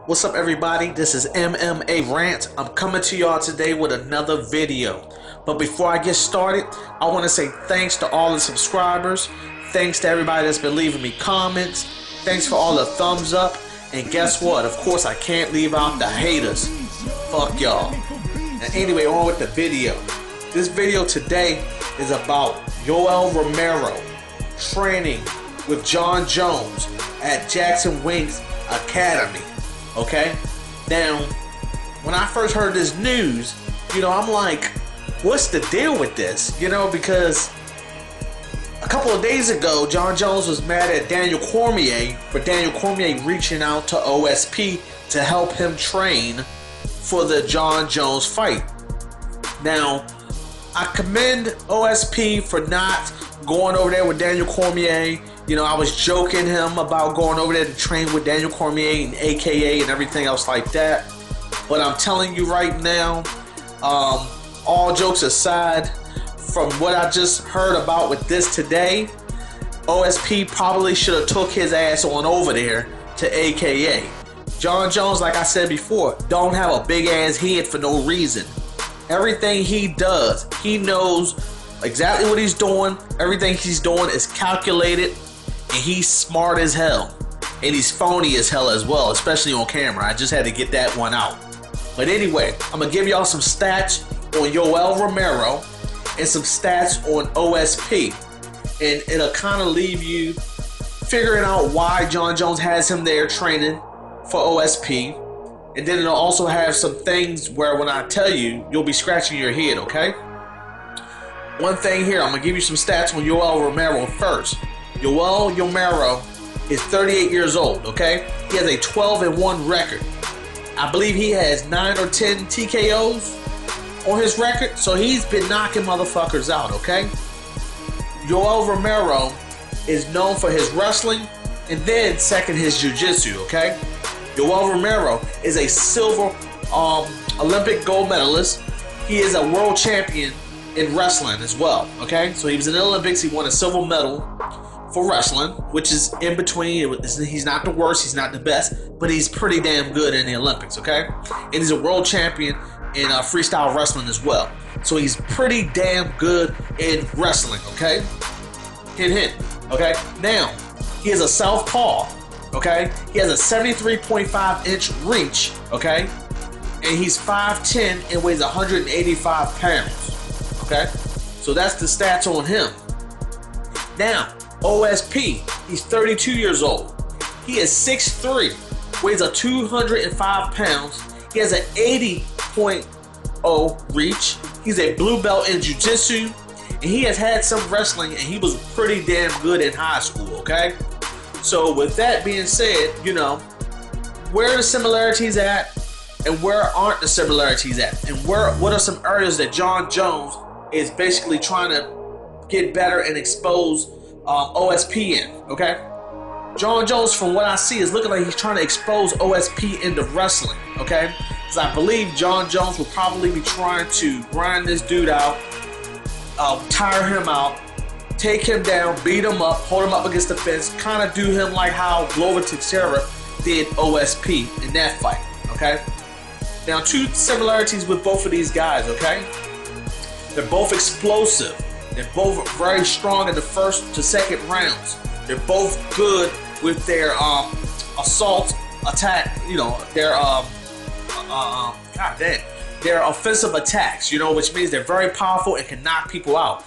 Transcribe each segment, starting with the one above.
What's up, everybody? This is MMA Rant. I'm coming to y'all today with another video. But before I get started, I want to say thanks to all the subscribers. Thanks to everybody that's been leaving me comments. Thanks for all the thumbs up. And guess what? Of course, I can't leave out the haters. Fuck y'all. And anyway, on with the video. This video today is about Yoel Romero training with Jon Jones at Jacksonwink's Academy. Okay? Now, when I first heard this news, I'm like, what's the deal with this? Because a couple of days ago, Jon Jones was mad at Daniel Cormier for Daniel Cormier reaching out to OSP to help him train for the Jon Jones fight. Now, I commend OSP for not going over there with Daniel Cormier. I was joking him about going over there to train with Daniel Cormier and AKA and everything else like that. But I'm telling you right now, all jokes aside, from what I just heard about with this today, OSP probably should have took his ass on over there to AKA. Jon Jones, like I said before, don't have a big ass head for no reason. Everything he does, he knows exactly what he's doing. Everything he's doing is calculated. And he's smart as hell. And he's phony as hell as well, especially on camera. I just had to get that one out. But anyway, I'm going to give y'all some stats on Yoel Romero and some stats on OSP. And it'll kind of leave you figuring out why Jon Jones has him there training for OSP. And then it'll also have some things where when I tell you, you'll be scratching your head, okay? One thing here, I'm going to give you some stats on Yoel Romero first. Yoel Romero is 38 years old, okay? He has a 12-1 record. I believe he has 9 or 10 TKOs on his record, so he's been knocking motherfuckers out, okay? Yoel Romero is known for his wrestling, and then second, his jiu-jitsu, okay? Yoel Romero is a silver Olympic gold medalist. He is a world champion in wrestling as well, okay? So he was in the Olympics, he won a silver medal for wrestling, which is in between. He's not the worst, he's not the best, but he's pretty damn good in the Olympics, okay? And he's a world champion in freestyle wrestling as well. So he's pretty damn good in wrestling, okay? Hint, okay? Now, he is a southpaw, okay? He has a 73.5 inch reach, okay? And he's 5'10" and weighs 185 pounds, okay? So that's the stats on him. Now, OSP, he's 32 years old. He is 6'3", weighs a 205 pounds. He has an 80.0 reach. He's a blue belt in jiu-jitsu, and he has had some wrestling, and he was pretty damn good in high school, okay? So with that being said, where are the similarities at, and where aren't the similarities at, and what are some areas that Jon Jones is basically trying to get better and expose OSP in, okay? Jon Jones, from what I see, is looking like he's trying to expose OSP into wrestling, okay? Because I believe Jon Jones will probably be trying to grind this dude out, tire him out, take him down, beat him up, hold him up against the fence, kind of do him like how Glover Teixeira did OSP in that fight, okay? Now, two similarities with both of these guys, okay? They're both explosive. They're both very strong in the first to second rounds. They're both good with their assault attack. Their offensive attacks. Which means they're very powerful and can knock people out.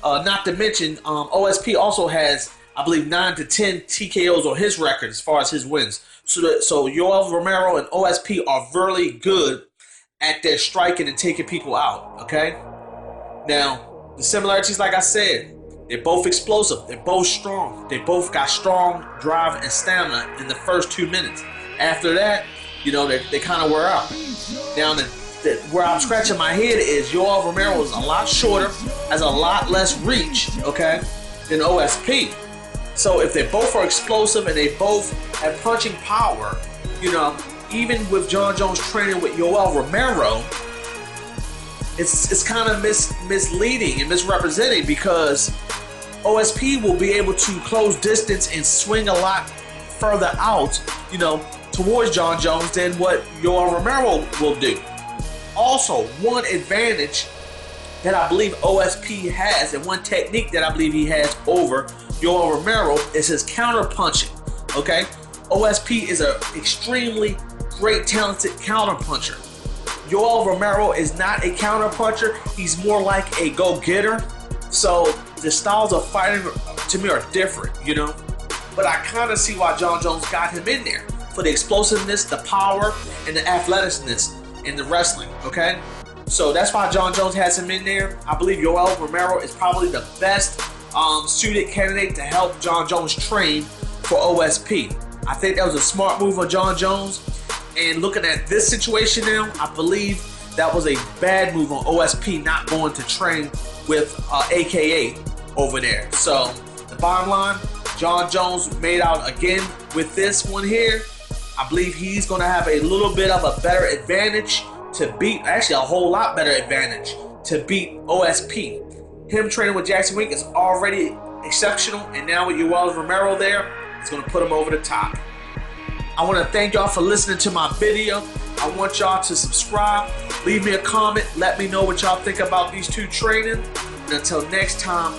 Not to mention, OSP also has, I believe, 9 to 10 TKOs on his record as far as his wins. So Yoel Romero and OSP are really good at their striking and taking people out. Okay. Now, the similarities, like I said, they're both explosive. They're both strong. They both got strong drive and stamina in the first 2 minutes. After that, they kind of wear out. Now, where I'm scratching my head is Yoel Romero is a lot shorter, has a lot less reach, okay, than OSP. So if they both are explosive and they both have punching power, even with Jon Jones training with Yoel Romero, it's kind of misleading and misrepresented, because OSP will be able to close distance and swing a lot further out, towards Jon Jones than what Yoel Romero will do. Also, one advantage that I believe OSP has, and one technique that I believe he has over Yoel Romero, is his counter punching. Okay, OSP is an extremely great, talented counter puncher. Yoel Romero is not a counter puncher; he's more like a go-getter. So the styles of fighting to me are different, you know. But I kind of see why Jon Jones got him in there, for the explosiveness, the power, and the athleticism in the wrestling. Okay. So that's why Jon Jones has him in there. I believe Yoel Romero is probably the best suited candidate to help Jon Jones train for OSP. I think that was a smart move on Jon Jones. And looking at this situation now, I believe that was a bad move on OSP not going to train with AKA over there. So the bottom line, Jon Jones made out again with this one here. I believe he's going to have a little bit of a better advantage to beat, actually a whole lot better advantage to beat OSP. Him training with Jacksonwink is already exceptional, and now with Yoel Romero there, it's going to put him over the top. I want to thank y'all for listening to my video. I want y'all to subscribe, leave me a comment, let me know what y'all think about these two training. And until next time,